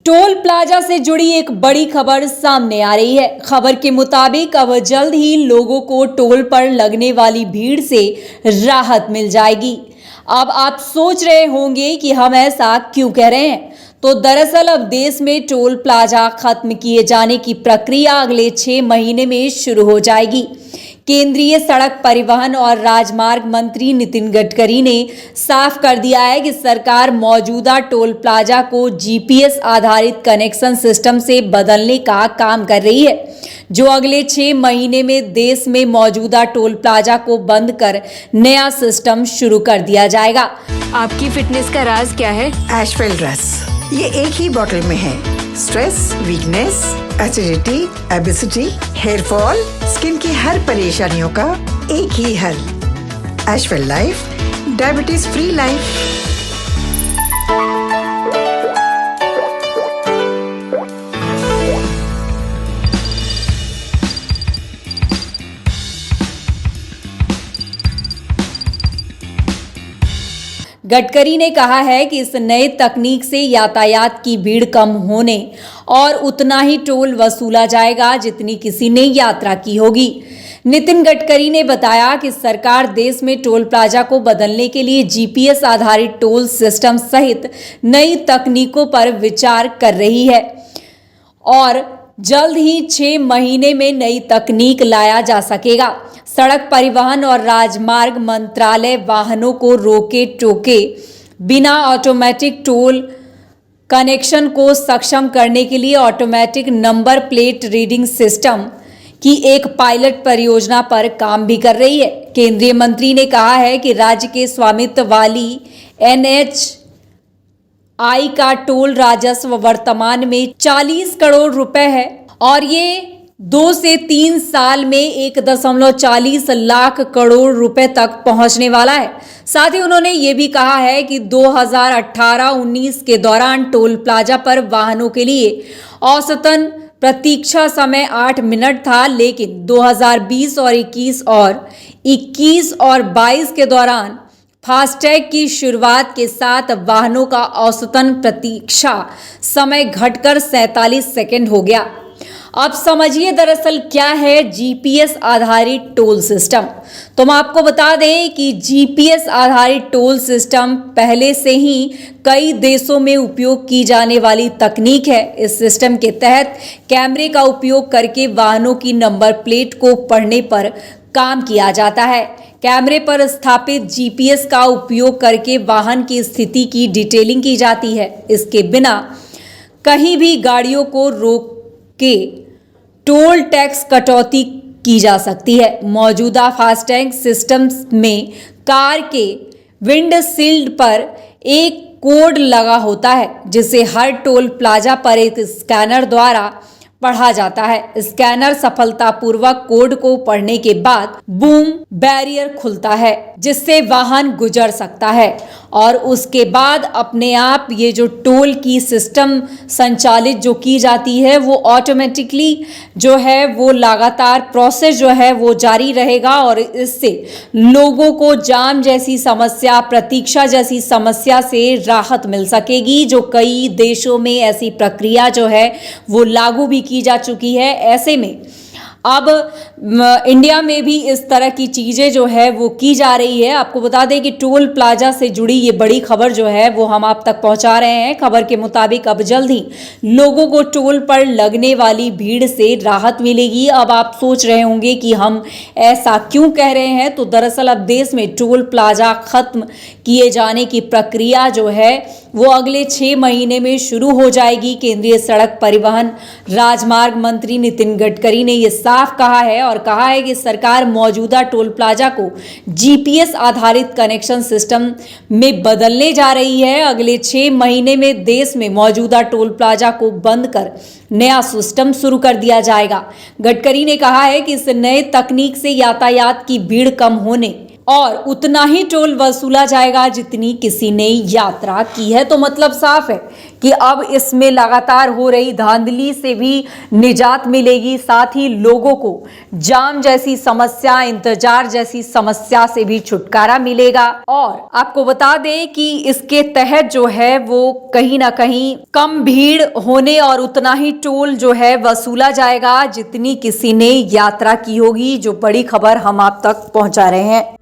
Toll plaza से जुड़ी एक बड़ी खबर सामने आ रही है। खबर के मुताबिक अब जल्द ही लोगों को टोल पर लगने वाली भीड़ से राहत मिल जाएगी। अब आप सोच रहे होंगे कि हम ऐसा क्यों कह रहे हैं, तो दरअसल अब देश में टोल प्लाजा खत्म किए जाने की प्रक्रिया अगले 6 महीने में शुरू हो जाएगी। केंद्रीय सड़क परिवहन और राजमार्ग मंत्री नितिन गडकरी ने साफ कर दिया है कि सरकार मौजूदा टोल प्लाजा को जीपीएस आधारित कनेक्शन सिस्टम से बदलने का काम कर रही है, जो अगले 6 महीने में देश में मौजूदा टोल प्लाजा को बंद कर नया सिस्टम शुरू कर दिया जाएगा। आपकी फिटनेस का राज क्या है? एशवेल रस, ये एक ही बोतल में है। Stress, weakness, acidity, obesity, hair fall, skin की हर परेशानियों का एक ही हल। Ashwell life, diabetes free life. Gadkari ने कहा है कि इस नए तकनीक से यातायात की भीड़ कम होने और उतना ही टोल वसूला जाएगा जितनी किसी ने यात्रा की होगी। नितिन गडकरी ने बताया कि सरकार देश में टोल प्लाजा को बदलने के लिए जीपीएस आधारित टोल सिस्टम सहित नई तकनीकों पर विचार कर रही है और जल्द ही 6 महीने में नई तकनीक लाया जा सकेगा। सड़क परिवहन और राजमार्ग मंत्रालय वाहनों को रोके टोके बिना ऑटोमेटिक टोल कनेक्शन को सक्षम करने के लिए automatic number plate reading system की एक पायलट परियोजना पर काम भी कर रही है। केंद्रीय मंत्री ने कहा है कि राज्य के स्वामित्व वाली एनएचआई का टोल राजस्व वर्तमान में 40 करोड़ रुपए है और ये 2 से 3 साल में 1.40 लाख करोड़ रुपए तक पहुंचने वाला है। साथ ही उन्होंने ये भी कहा है कि 2018-19 के दौरान टोल प्लाजा पर वाहनों के लिए औसतन प्रतीक्षा समय 8 मिनट था, लेकिन 2020 और 21 और 22 के दौरान फास्टैग की शुरुआत के साथ वाहनों का औसतन प्रतीक्षा समय घटकर 47 सेकंड हो गया। अब समझिए दरअसल क्या है जीपीएस आधारित टोल सिस्टम। तो हम आपको बता दें कि जीपीएस आधारित टोल सिस्टम पहले से ही कई देशों में उपयोग की जाने वाली तकनीक है। इस सिस्टम के तहत कैमरे का उपयोग करके वाहनों की नंबर प्लेट को पढ़ने पर काम किया जाता है। कैमरे पर स्थापित जीपीएस का उपयोग करके वाहन की स्थिति की डिटेलिंग की जाती है। इसके बिना कहीं भी गाड़ियों को रोक के टोल टैक्स कटौती की जा सकती है। मौजूदा फास्टैग सिस्टम में कार के विंडशील्ड पर एक कोड लगा होता है, जिसे हर टोल प्लाजा पर एक स्कैनर द्वारा पढ़ा जाता है। स्कैनर सफलतापूर्वक कोड को पढ़ने के बाद बूम बैरियर खुलता है, जिससे वाहन गुजर सकता है और उसके बाद अपने आप ये जो टोल की सिस्टम संचालित जो की जाती है वो ऑटोमेटिकली जो है वो लगातार प्रोसेस जो है वो जारी रहेगा और इससे लोगों को जाम जैसी समस्या, प्रतीक्षा जैसी समस्या से राहत मिल सकेगी, जो कई देशों में ऐसी प्रक्रिया जो है वो लागू भी की जा चुकी है। ऐसे में अब इंडिया में भी इस तरह की चीज़ें जो है वो की जा रही है। आपको बता दें कि टोल प्लाजा से जुड़ी ये बड़ी खबर जो है वो हम आप तक पहुंचा रहे हैं। खबर के मुताबिक अब जल्द ही लोगों को टोल पर लगने वाली भीड़ से राहत मिलेगी। अब आप सोच रहे होंगे कि हम ऐसा क्यों कह रहे हैं, तो दरअसल अब देश में टोल प्लाजा खत्म किए जाने की प्रक्रिया जो है वो अगले 6 महीने में शुरू हो जाएगी। केंद्रीय सड़क परिवहन राजमार्ग मंत्री नितिन गडकरी ने यह साफ कहा है और कहा है कि सरकार मौजूदा टोल प्लाजा को जीपीएस आधारित कनेक्शन सिस्टम में बदलने जा रही है। अगले 6 महीने में देश में मौजूदा टोल प्लाजा को बंद कर नया सिस्टम शुरू कर दिया जाएगा। गडकरी ने कहा है कि इस नए तकनीक से यातायात की भीड़ कम होने और उतना ही टोल वसूला जाएगा जितनी किसी ने यात्रा की है। तो मतलब साफ है कि अब इसमें लगातार हो रही धांधली से भी निजात मिलेगी, साथ ही लोगों को जाम जैसी समस्या, इंतजार जैसी समस्या से भी छुटकारा मिलेगा। और आपको बता दें कि इसके तहत जो है वो कहीं ना कहीं कम भीड़ होने और उतना ही टोल जो है वसूला जाएगा जितनी किसी ने यात्रा की होगी। जो बड़ी खबर हम आप तक पहुंचा रहे हैं।